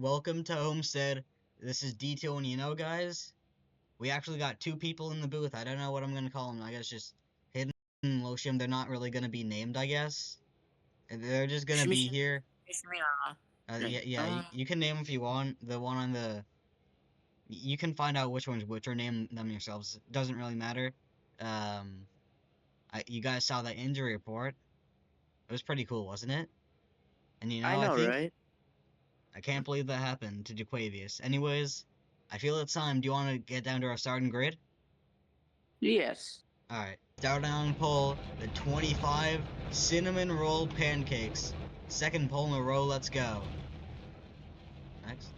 Welcome to Homestead. This is D2, and guys, we actually got two people in the booth. I don't know what I'm gonna call them. I guess just Hidden and Lotium. They're not really gonna be named, I guess. They're just gonna be here. Yeah, you can name them if you want. The one on the... You can find out which one's which or name them yourselves. Doesn't really matter. Um, you guys saw that injury report. It was pretty cool, wasn't it? And I I know, think... right? I can't believe that happened to Jaquavius. Anyways, I feel it's time. Do you want to get down to our starting grid? Yes. Alright, starting on pole, the 25 cinnamon roll pancakes. Second pole in a row, let's go. Next.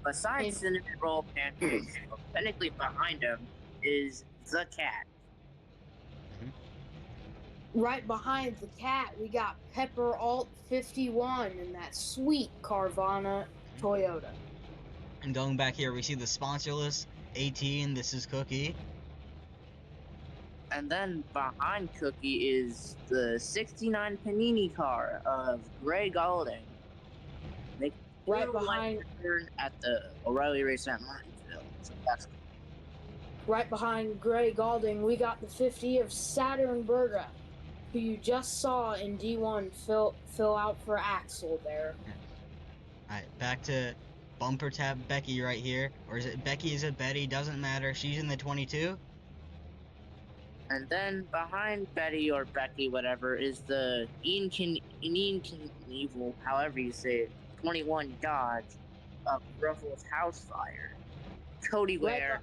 Besides cinnamon roll pancakes, technically behind him is the cat. Right behind the cat, we got Pepper Alt 51 and that sweet Carvana Toyota. And going back here, we see the sponsorless 18. This is Cookie. And then behind Cookie is the 69 Panini car of Gray Golding. They right behind at the O'Reilly race at Martinsville. So that's cool. Right behind Gray Golding, we got the 50 of Saturn Berga, who you just saw in D1 fill out for Axel there. Alright, back to bumper tap Becky right here. Or is it Becky? Is it Betty? Doesn't matter. She's in the 22. And then behind Betty or Becky, whatever, is the Ian Knievel, however you say it, 21 Dodge of Ruffles House Fire. Cody Ware.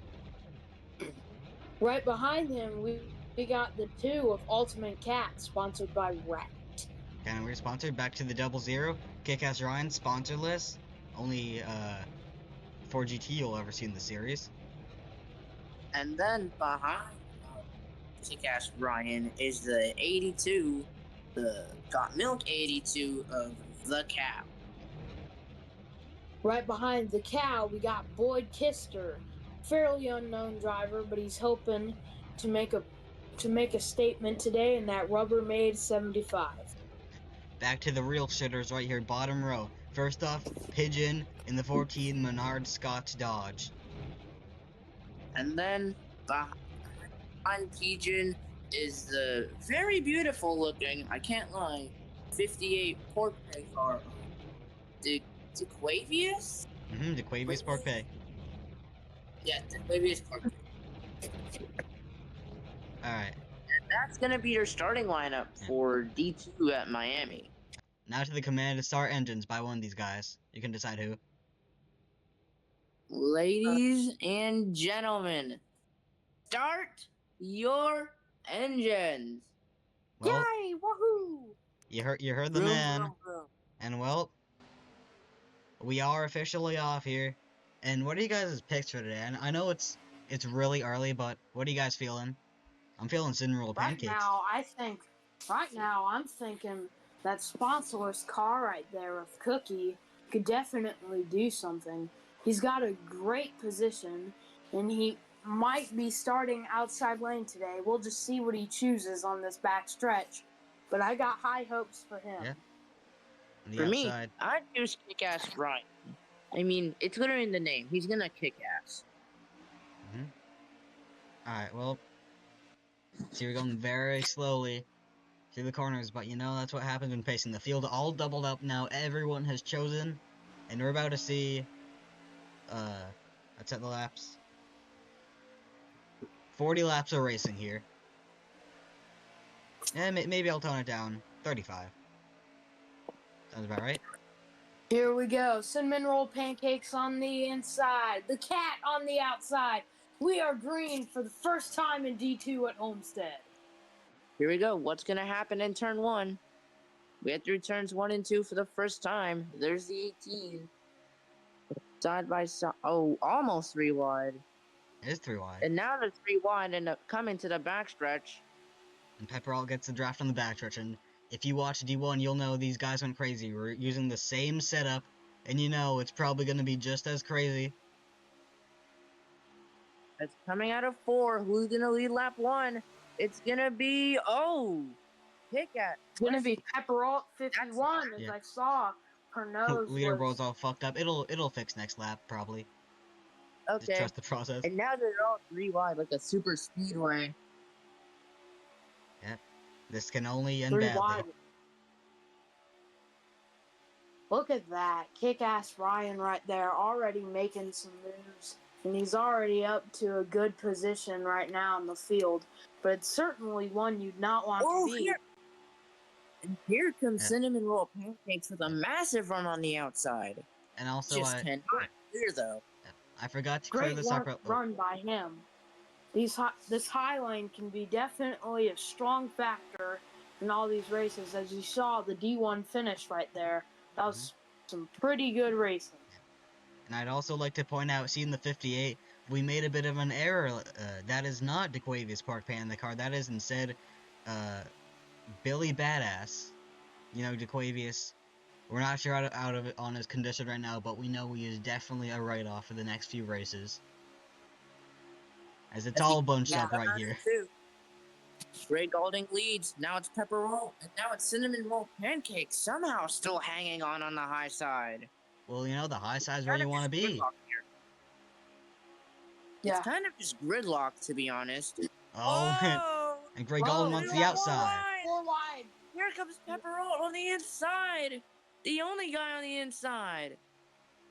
Right behind him, we got the 2 of Ultimate Cat, sponsored by Rat. And we're sponsored. Back to the 00. Kick-Ass Ryan, sponsorless. Only 4GT you'll ever see in the series. And then behind Kick-Ass Ryan is the 82, the Got Milk 82 of the Cow. Right behind the Cow, we got Boyd Kister, fairly unknown driver, but he's hoping to make a statement today in that Rubbermaid 75. Back to the real shitters right here, bottom row. First off, Pigeon in the 14 Menard Scott Dodge. And then behind Pigeon is the very beautiful looking, I can't lie, 58 Pork Pay car. DeQuavius? DeQuavius Pork Pay. Yeah, DeQuavius Pork Pay. Alright. And that's gonna be your starting lineup for D2 at Miami. Now to the command to start engines by one of these guys. You can decide who. Ladies and gentlemen, start your engines. Well, yay! Woohoo! You heard the man. And well, we are officially off here. And what are you guys' picks for today? And I know it's really early, but what are you guys feeling? I'm feeling cinnamon roll pancakes. Right now, I'm thinking that sponsorless car right there with Cookie could definitely do something. He's got a great position, and he might be starting outside lane today. We'll just see what he chooses on this back stretch. But I got high hopes for him. Yeah. For me, I'd choose Kick-Ass Ryan. I mean, it's literally in the name. He's gonna kick ass. Alright, well, see, we're going very slowly through the corners, but that's what happens when facing the field all doubled up now. Everyone has chosen, and we're about to see, let's set the laps. 40 laps of racing here. And maybe I'll tone it down. 35. Sounds about right. Here we go. Cinnamon roll pancakes on the inside. The cat on the outside. We are green for the first time in D2 at Homestead. Here we go. What's going to happen in turn 1? We had through turns 1 and 2 for the first time. There's the 18. Side by side. Oh, almost 3 wide. It is 3 wide. And now they're 3 wide and coming to the backstretch. And Pepperall gets the draft on the backstretch. And if you watch D1, you'll know these guys went crazy. We're using the same setup. And it's probably going to be just as crazy. It's coming out of 4. Who's going to lead lap 1? It's going to be, Kick-Ass. It's going to be Pepperall 51, as I saw her nose Leaderboard's was. all fucked up. It'll fix next lap probably. Just Okay. trust the process. And now they're all 3 wide like a super speedway. Yep. This can only end 3 badly. wide. Look at that. Kick-ass Ryan right there already making some moves. And he's already up to a good position right now in the field. But it's certainly one you'd not want to be. And here comes Yeah. Cinnamon Roll Pancakes with a massive run on the outside. And also Just cannot clear though. I forgot to clear Great this up. Oh, run by him. This high lane can be definitely a strong factor in all these races. As you saw, the D1 finish right there. That was some pretty good racing. and I'd also like to point out, seeing the 58, we made a bit of an error. That is not DeQuavius Park Pan in the car. That is instead Billy Badass. You know, DeQuavius. We're not sure out of it on his condition right now, but we know he is definitely a write-off for the next few races. As it's all bunched up right here. Ray Golding leads. Now it's Pepper Roll. And now it's Cinnamon Roll Pancakes. Somehow still hanging on the high side. Well, you know, the high side's where you want to be. Yeah. It's kind of just gridlock, to be honest. Oh, and Greg Golden wants the outside. 4 wide. Here comes Pepper Roll on the inside. The only guy on the inside.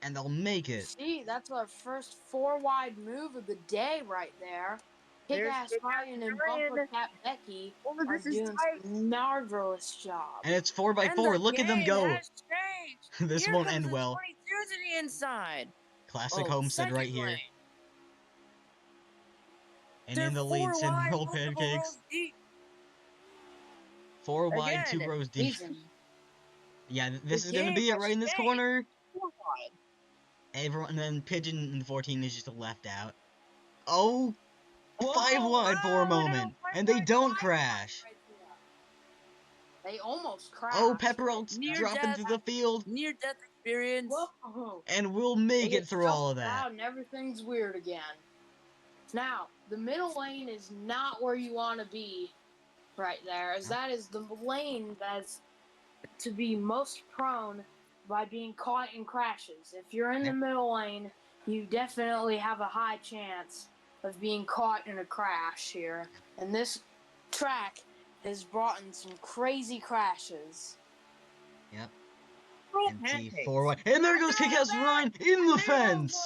And they'll make it. See, that's our first 4 wide move of the day right there. Kick-ass Ryan and Bumper Cat Becky are doing some marvelous job. And it's 4x4. Look at them go. This Here won't comes end the well. 22 to the inside. Classic Homestead right here. Lane. And They're in the 4 lead, Cinnamon wide, Roll multiple Pancakes. rows deep. 4 wide, 2 Again, rows deep. Amazing. Yeah, this is gonna be it right in this corner. 4 wide. Everyone, and then Pigeon in the 14 is just left out. Oh, Whoa, 5 wide for a moment, and they don't crash. They almost crashed. Oh, Pepperell's Near dropping death. through the field, Near-death experience. Whoa. and we'll make it through all of that. And everything's weird again. Now, the middle lane is not where you want to be right there, as that is the lane that's to be most prone by being caught in crashes. If you're in the middle lane, you definitely have a high chance of being caught in a crash here. And this track has brought in some crazy crashes. Yep. Roll And see, Pancakes. 4 wide. And there goes Kick-Ass Ryan in the fence!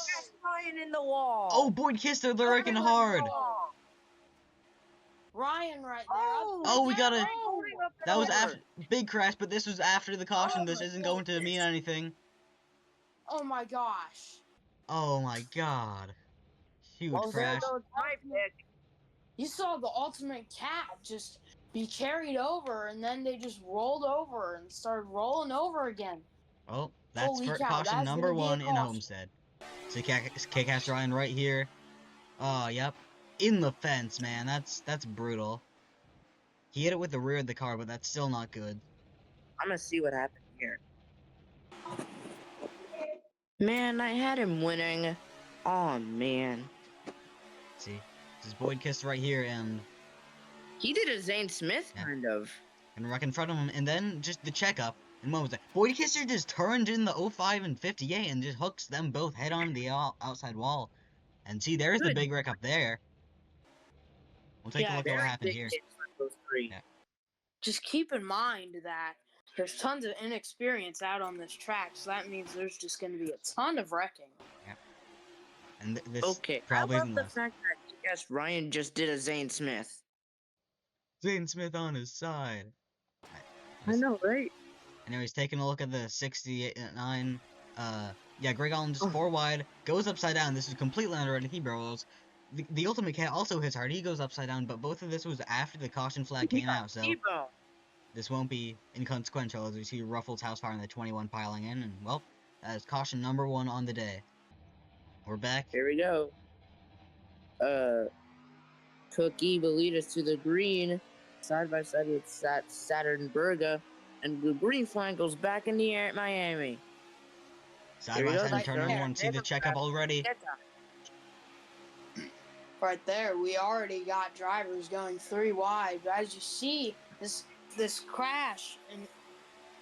Ryan in the wall. Oh, Boyd Kister, they're working hard. Ryan right there. Oh, we got a... That was after... Big crash, but this was after the caution. Oh This my isn't going to mean anything. Oh my gosh. Oh my god. Huge Well, there crash. goes my pick. You saw the ultimate cat just be carried over, and then they just rolled over and started rolling over again. Oh, that's Holy for cow, caution that's number gonna be a 1 in caution. Homestead. So Kick-Ass Ryan right here. Oh, yep. In the fence, man. That's brutal. He hit it with the rear of the car, but that's still not good. I'm gonna see what happened here. Man, I had him winning. Oh man. See, this is Boyd Kiss right here, and He did a Zane Smith kind of. right in front of him, and then just the checkup. And what was that? Boyd Kisser just turned in the 05 and 58 and just hooks them both head on the outside wall. And see, there's the Good. big wreck up there. We'll take a look at what very happened big here. hits for those 3. Yeah. Just keep in mind that there's tons of inexperience out on this track, so that means there's just going to be a ton of wrecking. And this Okay, probably I love isn't the less. fact that yes, Ryan just did a Zane Smith. Zane Smith on his side. I know, right? Anyways, taking a look at the 69. Yeah, Greg Allen just 4 wide, goes upside down. This is completely underrated. He barrels. The Ultimate Cat also hits hard. He goes upside down, but both of this was after the caution flag came out, so T-bone. this won't be inconsequential as we see Ruffles House Fire in the 21 piling in, and well, that is caution number 1 on the day. We're back. Here we go. Cookie will lead us to the green, side by side with Saturn Berga, and the green flag goes back in the air at Miami. Side by side in turn number 1. See the checkup already. Right there, we already got drivers going 3 wide, but as you see, this crash and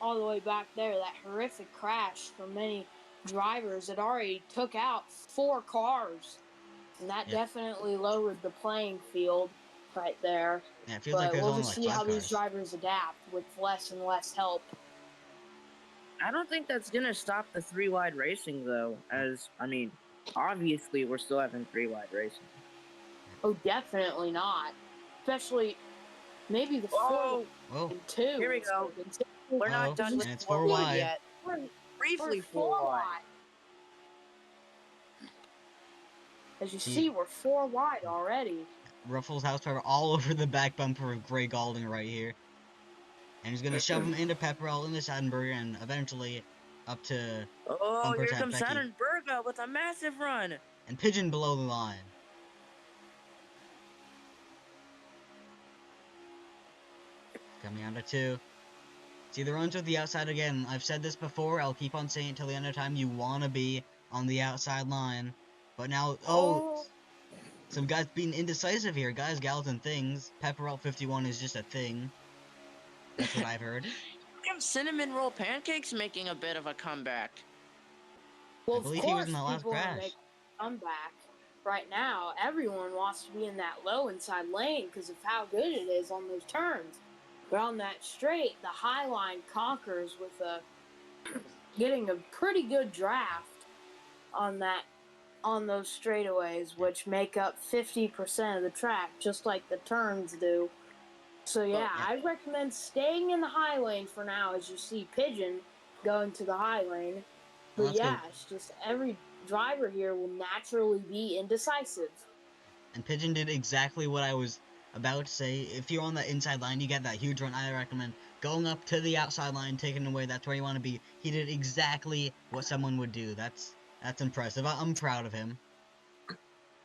all the way back there, that horrific crash for many drivers, it already took out 4 cars. And that Yeah. definitely lowered the playing field right there. Yeah, it feels like But there's we'll only just like see 5 how these cars. drivers adapt with less and less help. I don't think that's gonna stop the 3-wide racing though. Obviously we're still having 3-wide racing. Oh, definitely not. Especially maybe the 4 Whoa. and 2. Here we go. We're not done with And it's 4 4 wide wide. yet. Briefly 4 wide. As you see, we're 4 wide already. Ruffles house power all over the back bumper of Gray Galding right here. And he's gonna shove him into Pepperell, into Sadenberger, and eventually up to Oh, bumper here tap comes Becky. Sadenberger with a massive run. And Pigeon below the line. Coming out of 2. See, the runs with the outside again. I've said this before. I'll keep on saying it till the end of time. You want to be on the outside line. But now, some guys being indecisive here. Guys, gals, and things. Pepperell 51 is just a thing. That's what I've heard. Cinnamon roll pancakes making a bit of a comeback. Well, I believe of he course, was in the last people are crash. making a comeback. Right now, everyone wants to be in that low inside lane because of how good it is on those turns. But on that straight, the high line conquers with getting a pretty good draft on those straightaways, which make up 50% of the track, just like the turns do. So yeah, I'd recommend staying in the high lane for now, as you see Pigeon going to the high lane. But Well, yeah, it's just every driver here will naturally be indecisive. And Pigeon did exactly what I was about to say. If you're on the inside line, you get that huge run. I recommend going up to the outside line, taking away. That's where you want to be. He did exactly what someone would do. That's impressive. I'm proud of him.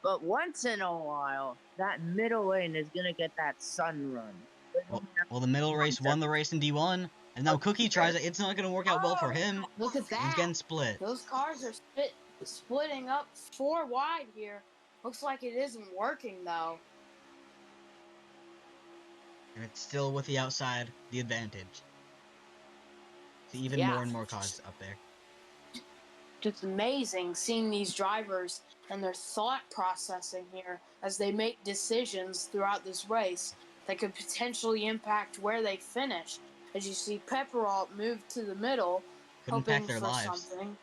But once in a while, that middle lane is gonna get that sun run. Well, the middle race won the race in D1, and now Cookie tries it. It's not going to work out well for him. Look at that. He's getting split. Those cars are splitting up 4 wide here. Looks like it isn't working though. And it's still with the outside, the advantage. See, even more and more cars up there. It's amazing seeing these drivers and their thought processing here as they make decisions throughout this race that could potentially impact where they finish. As you see Pepperell move to the middle, Could hoping impact their for lives. something.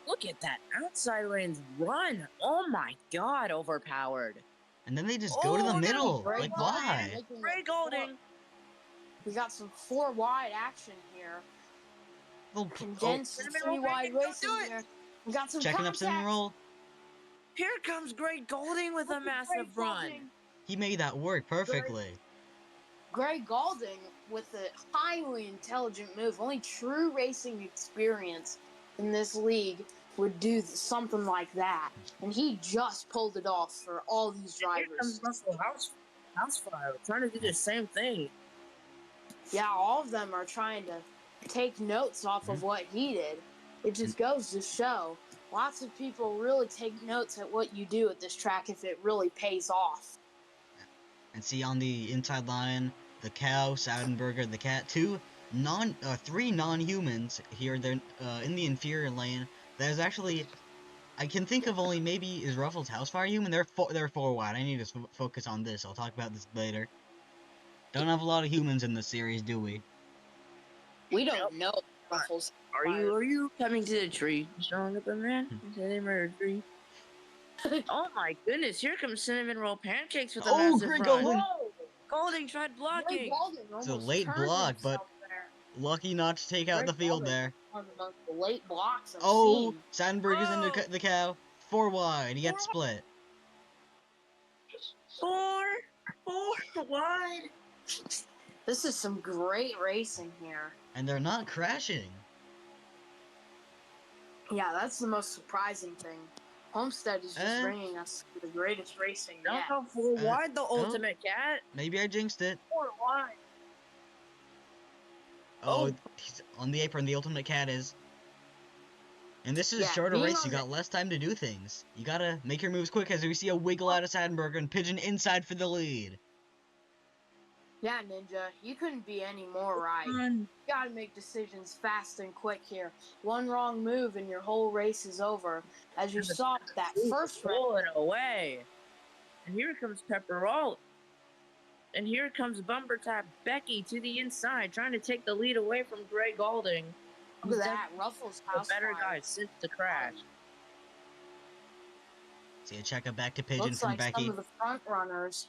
Look at that outside lane's run. Oh my god, overpowered. And then they just go to the middle. Gray Like, why? Gray Golding. We got some 4 wide action here. Well, Condensed 3 wide racing here. We got some checking up cinnamon contacts. roll. Here comes Gray Golding with a massive run. He made that work perfectly. Gray Galding with a highly intelligent move. Only true racing experience in this league would do something like that. And he just pulled it off for all these drivers. Here comes Russell Housefire trying to do the same thing. Yeah, all of them are trying to take notes off of what he did. It just goes to show. Lots of people really take notes at what you do at this track if it really pays off. And see on the inside line, the cow, Saudenberger, the cat, 3 non-humans here. They're in the inferior lane. There's actually, I can think of only maybe is Ruffles Housefire human. They're 4 wide. I need to focus on this. I'll talk about this later. Don't have a lot of humans in this series, do we? We don't know Ruffles. Are you coming to the tree? Showing up a man? Is that him or a tree? Oh my goodness, here comes Cinnamon Roll Pancakes with a massive Gray run. Golding! Golding tried blocking. It's a late block, but lucky not to take out the field there. One of the most late blocks I've Oh, seen. Sandberg is into the cow. 4 wide. He gets split. 4 wide. This is some great racing here. And they're not crashing. Yeah, that's the most surprising thing. Homestead is just bringing us the greatest racing Don't yet. go 4 wide, the ultimate cat. Maybe I jinxed it. 4 wide. Oh, he's on the apron. The ultimate cat is. And this is a Yeah, shorter being race. on You got less time to do things. You gotta make your moves quick as we see a wiggle out of Sadenberger and Pigeon inside for the lead. Yeah, Ninja, you couldn't be any more right. You gotta make decisions fast and quick here. One wrong move and your whole race is over. As you saw that first round. Pull it away. And here comes Pepperell. And here comes Bumper Tap Becky to the inside, trying to take the lead away from Greg Golding. Look at that, Ruffles The house better fire. guy since the crash. See a check back to Pigeon Looks from like Becky. some of the front runners.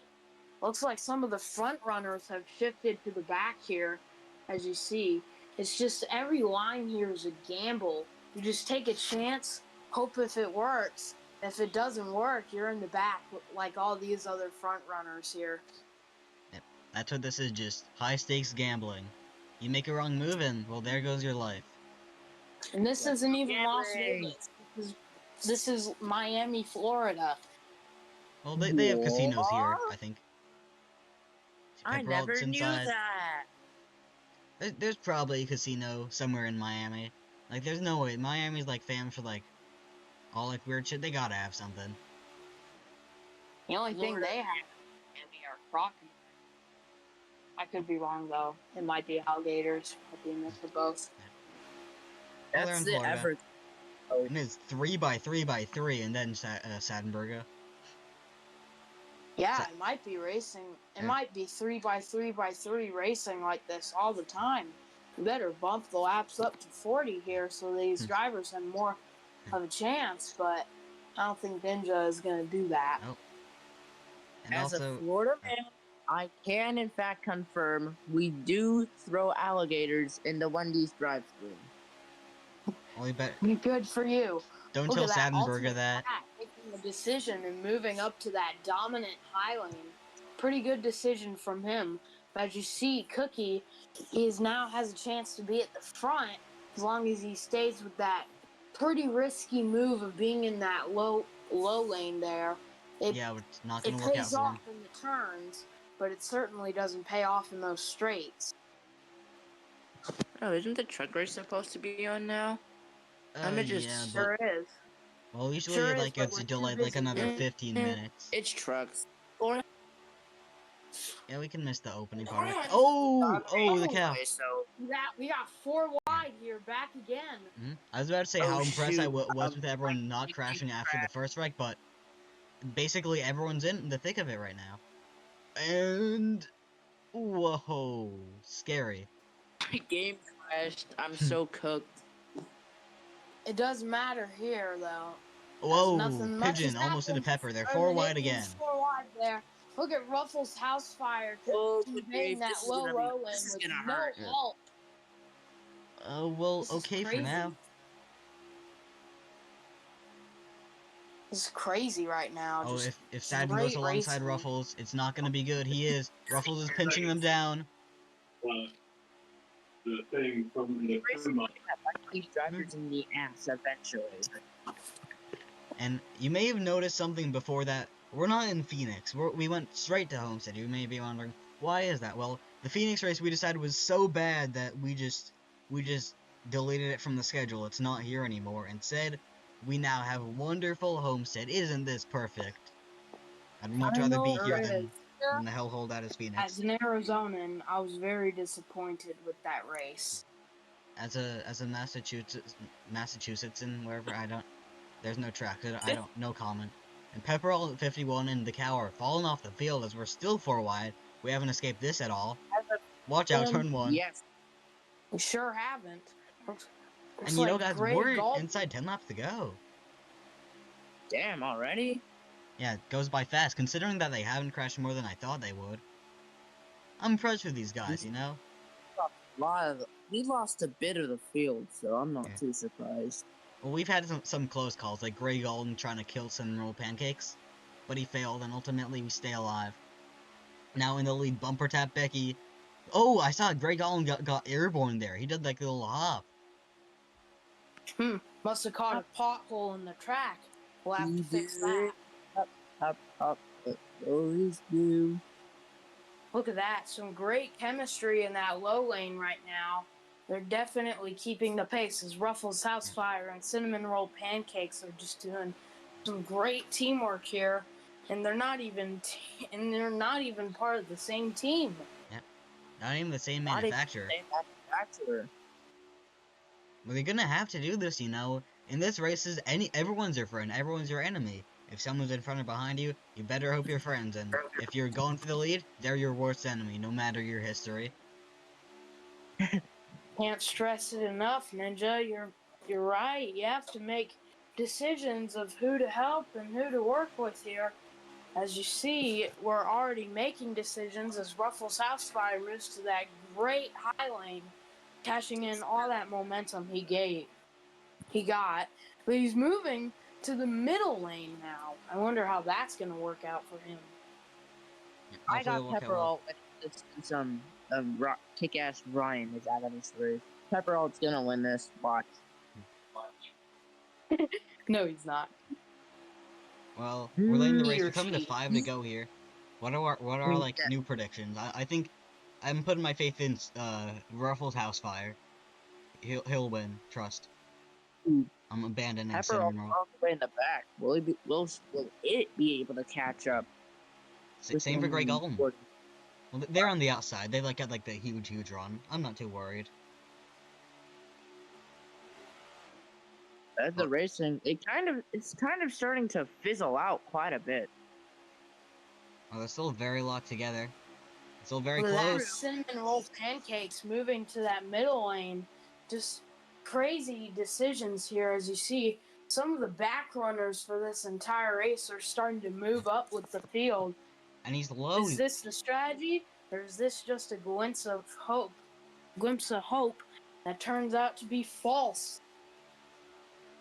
Looks like some of the front runners have shifted to the back here, as you see. It's just every line here is a gamble. You just take a chance, hope if it works. If it doesn't work, you're in the back like all these other front runners here. Yep. That's what this is, just high stakes gambling. You make a wrong move and, well, there goes your life. And this isn't even Las Gambling. Vegas. This is Miami, Florida. Well, they have casinos here, What? I think. I Pepperell's never knew inside. that. There's probably a casino somewhere in Miami. Like, there's no way. Miami's, like, famous for, like, all, like, weird shit. They gotta have something. The only thing Florida. they have in Miami are crocodiles. I could be wrong though. It might be alligators. Might be a mix of both. Well, they're That's in the Florida. ever. And it's 3x3x3 and then Sadenberga. Yeah, So- it might be racing. It Yeah. might be 3x3x3 racing like this all the time. You better bump the laps up to 40 here so these drivers have more of a chance, but I don't think Ninja is going to do that. Nope. And As also, a Florida man, I can in fact confirm we do throw alligators in the Wendy's drive-thru. only bet. Good for you. Don't Look tell at that Sadenberga ultimate that. attack, making the decision and moving up to that dominant high lane. Pretty good decision from him. But as you see, Cookie, now has a chance to be at the front as long as he stays with that pretty risky move of being in that low lane there. Yeah, it's not gonna It work out pays for him. off in the turns, but it certainly doesn't pay off in those straights. Oh, isn't the truck race supposed to be on now? I'm just Yeah, but Sure is. well, usually Sure is, like but it's we're too delayed like busy. another 15 minutes. It's trucks. Florida. Yeah, we can miss the opening part. Oh, the cow. So We got 4 wide here, back again. I was about to say Oh, how impressed I shoot. was with everyone not crashing after the first wreck, but basically everyone's in the thick of it right now. And whoa, scary. my game crashed. I'm so cooked. It doesn't matter here, though. Whoa, Nothing much Pigeon has almost into happened. Pepper. They're 4 wide again. 4 wide there. Look at Ruffles' house fire Oh, conveying that this is low gonna be- lane this is with gonna no hurt. help. Well, This is okay for crazy. now. This is crazy right now. Oh, Just if Saden great goes alongside racing. Ruffles, it's not gonna be good. He is. Ruffles is pinching them down. The thing from the Racing like that, like these drivers in the ass eventually. And you may have noticed something before that. We're not in Phoenix. We went straight to Homestead. You may be wondering, why is that? Well, the Phoenix race we decided was so bad that we just deleted it from the schedule. It's not here anymore. Instead, we now have a wonderful Homestead. Isn't this perfect? I'd much rather be here than the hellhole that is Phoenix. As an Arizonan, I was very disappointed with that race. As a Massachusettsan, wherever, there's no track. No comment. And Pepperell at 51 and the cow are falling off the field as we're still 4 wide. We haven't escaped this at all. Watch out, turn 1. Yes. We sure haven't. And you know, guys, we're inside 10 laps to go. Damn, already? Yeah, it goes by fast, considering that they haven't crashed more than I thought they would. I'm impressed with these guys, you know? We lost a bit of the field, so I'm not Yeah. too surprised. Well, we've had some close calls, like Greg Golden trying to kill Cinnamon Roll Pancakes, but he failed, and ultimately we stay alive. Now in the lead, Bumper Tap Becky. Oh, I saw Greg Golden got airborne there. He did like a little hop. Must have caught a pothole in the track. We'll have to fix that. Up. Always do. Look at that. Some great chemistry in that low lane right now. They're definitely keeping the pace as Ruffles House Fire and Cinnamon Roll Pancakes are just doing some great teamwork here. And they're not even part of the same team. Yeah, Not even the same Not even manufacturer. the same manufacturer. Well, they're gonna have to do this, you know. In this races, everyone's your friend, everyone's your enemy. If someone's in front or behind you, you better hope you're friends. And if you're going for the lead, they're your worst enemy, no matter your history. Can't stress it enough, Ninja. You're right. You have to make decisions of who to help and who to work with here. As you see, we're already making decisions as Ruffles Housefire moves to that great high lane, cashing in all that momentum he got. But he's moving to the middle lane now. I wonder how that's going to work out for him. I Hopefully got it'll work out Pepper well. Alt and some kick-ass Ryan is out of this race. Pepper Alt's gonna win this. Watch. No, he's not. Well, we're late in the He race. or We're coming to she. 5 to go here. What are our like Yeah. new predictions? I think I'm putting my faith in Ruffles Housefire. He'll win. Trust. Ooh. I'm abandoning Pepper Alt Cinnamon Roll. all the way in the back. Will it be able to catch up? Same for Grey Golem. Or- Well, they're on the outside. They got like the huge run. I'm not too worried. As the racing, it's kind of starting to fizzle out quite a bit. Oh, they're still very locked together. It's still very That close. cinnamon roll pancakes moving to that middle lane. Just crazy decisions here, as you see. Some of the back runners for this entire race are starting to move up with the field. And he's low. Is this the strategy, or is this just a glimpse of hope? That turns out to be false.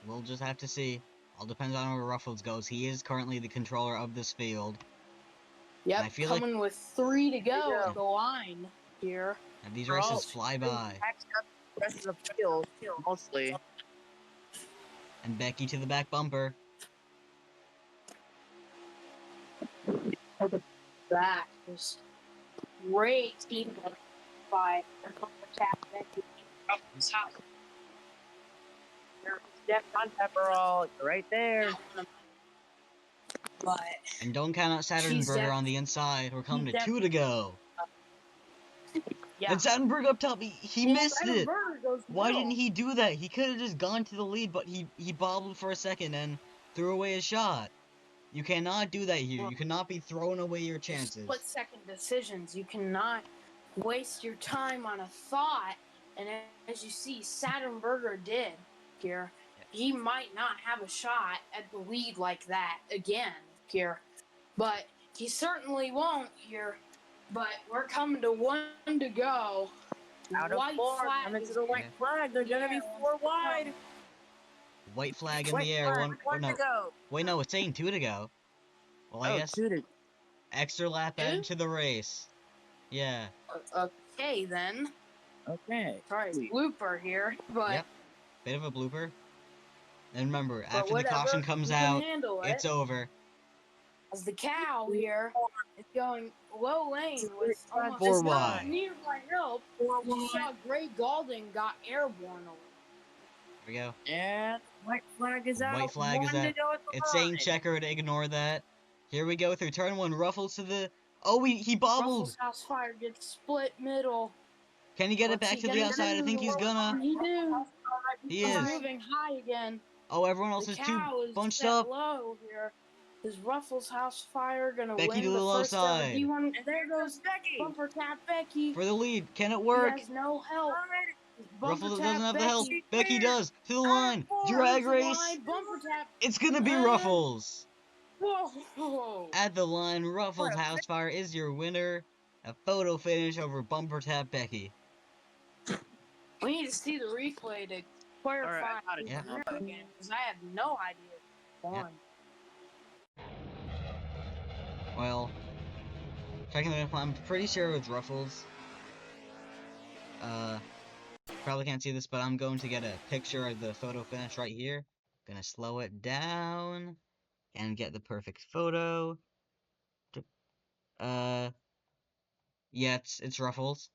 We'll just have to see. All depends on where Ruffles goes. He is currently the controller of this field. Yep, I feel coming with 3 to go at the line here. And these races fly by. The rest of the field, mostly. And Becky to the back bumper. That was great team by Becky. Step on Pepper Alt, right there. But And don't count out Saturnburger on the inside. We're coming to 2 to go. yeah, And Saturnburger up top, he missed it. Goes Why middle. didn't he do that? He could have just gone to the lead, but he bobbled for a second and threw away his shot. You cannot do that here. You cannot be throwing away your chances. Split-second decisions. You cannot waste your time on a thought. And as you see, Saturnburger did here. He might not have a shot at the lead like that again here, but he certainly won't here. But we're coming to 1 to go. Out of White 4, flag coming to is the white flag. They're gonna be 4 wide. White flag in White the air. flag, One to no. go. Wait, no, it's saying 2 to go. Well, I guess 2 to extra lap added to the race. Yeah. Okay then. Okay. Sorry, blooper here, but Yep. Bit of a blooper. And remember, but after the whatever, caution comes we can out, handle it's it. over. As the cow here is going low lane with almost 4 not wide. near my help. You saw Grey Golden got airborne. Here we go. And white flag is out. White flag is 1 to out. go at the It's line. saying checkered. Ignore that. Here we go through turn 1. Ruffles to the. Oh, he bobbled. Ruffles Housefire gets split middle. Can he get it What's back he to the gonna outside? I do? think he's gonna. He do. He He's is. moving high again. Oh, everyone else The is too cow is bunched set up. low here. Is Ruffles Housefire gonna Becky win to the the low first side. ever D1? And there goes Becky. Bumper Tap Becky. For the lead. Can it He work? has no help. Bumper Ruffles tap doesn't have the Becky. help. Becky does. To the line. Drag race. Line, bumper tap. It's gonna be Ruffles. Whoa! At the line, Ruffles Housefire is your winner. A photo finish over Bumper Tap Becky. We need to see the replay to clarify Yeah. again, because I have no idea what's going on. Well, checking the info, I'm pretty sure it was Ruffles. Probably can't see this, but I'm going to get a picture of the photo finish right here. Gonna slow it down and get the perfect photo. Yeah, it's Ruffles.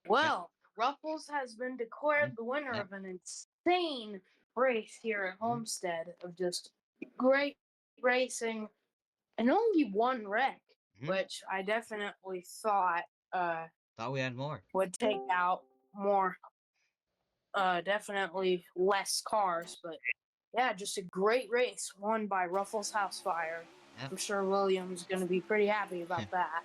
Well, Ruffles has been declared the winner of an insane race here at Homestead of just great racing and only 1 wreck. which I definitely thought Thought we had more. would take out more, definitely less cars. But yeah, just a great race won by Ruffles Housefire. Yep. I'm sure William's going to be pretty happy about that.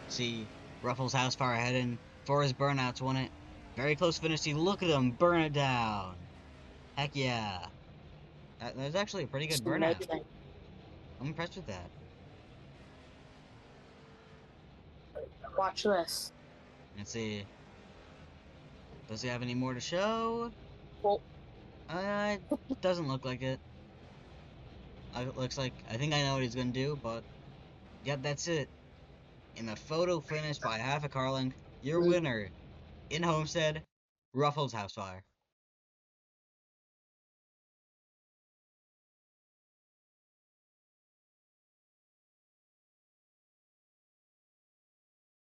See, Ruffles Housefire heading for his burnouts, won it. Very close finish. See, look at him burn it down. Heck yeah. That was actually a pretty good Just burnout. amazing. I'm impressed with that. Watch this. Let's see. Does he have any more to show? Well, Doesn't look like it. It looks like, I think I know what he's gonna do, but yep, that's it. In a photo finish by half a car length, your winner in Homestead, Ruffles Housefire.